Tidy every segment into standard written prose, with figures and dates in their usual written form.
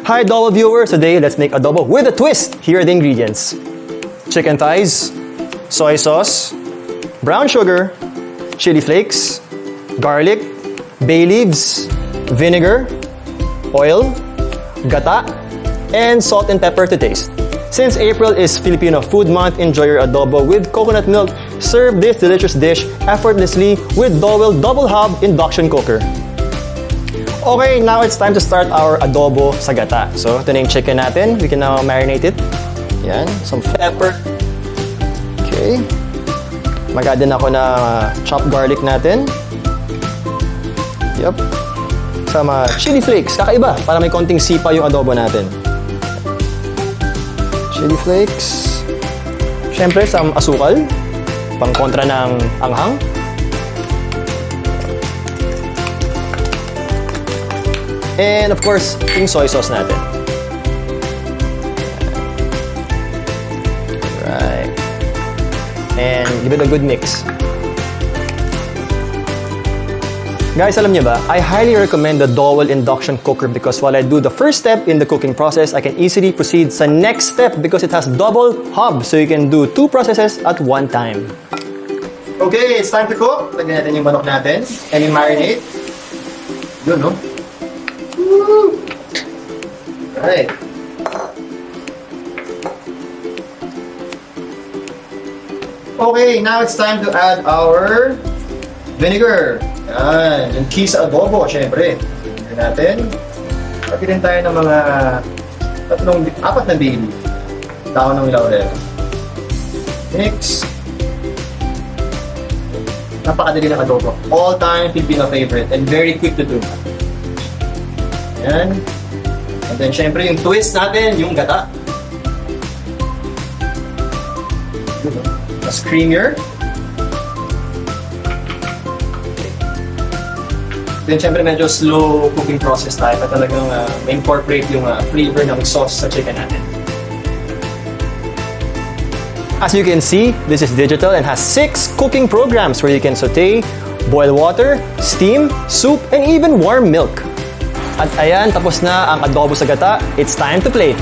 Hi Dowell viewers, today let's make adobo with a twist. Here are the ingredients. Chicken thighs, soy sauce, brown sugar, chili flakes, garlic, bay leaves, vinegar, oil, gata, and salt and pepper to taste. Since April is Filipino Food Month, enjoy your adobo with coconut milk. Serve this delicious dish effortlessly with Dowell Double Hob Induction Cooker. Okay, now it's time to start our adobo sa gata. So, ito na yung chicken natin. We can now marinate it. Yan, some pepper. Okay. Mag-add din ako na chopped garlic natin. Yup. Sama chili flakes. Kakaiba, para may konting sipa yung adobo natin. Chili flakes. Siyempre, some asukal. Pang kontra ng anghang. And of course, yung soy sauce natin. Right. And give it a good mix. Guys, alam niyo ba, I highly recommend the Dowell Induction Cooker because while I do the first step in the cooking process, I can easily proceed sa next step because it has double hob, so you can do 2 processes at one time. Okay, it's time to cook. Lagyan natin yung manok natin and yung marinade. Yun, no? Right. Okay, now it's time to add our vinegar. Yan, yung key sa adobo, syempre. Vinegar natin. Pati rin tayo ng mga 4 na bay leaf. Dahon ng laurel. Mix. Napakadali ng adobo. All-time Filipino favorite and very quick to do. Yan. And then, syempre, yung twist natin, yung gata. Mas creamier. Then, syempre, medyo slow cooking process tayo at talagang ma-incorporate yung flavor ng sauce sa chicken natin. As you can see, this is digital and has 6 cooking programs where you can saute, boil water, steam, soup, and even warm milk. At ayan, tapos na ang adobo sa gata. It's time to plate.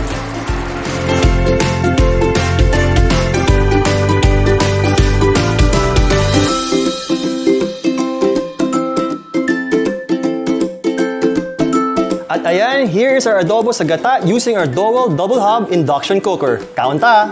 At ayan, here's our adobo sa gata using our Dowell Double Hob Induction Cooker. Kaunta!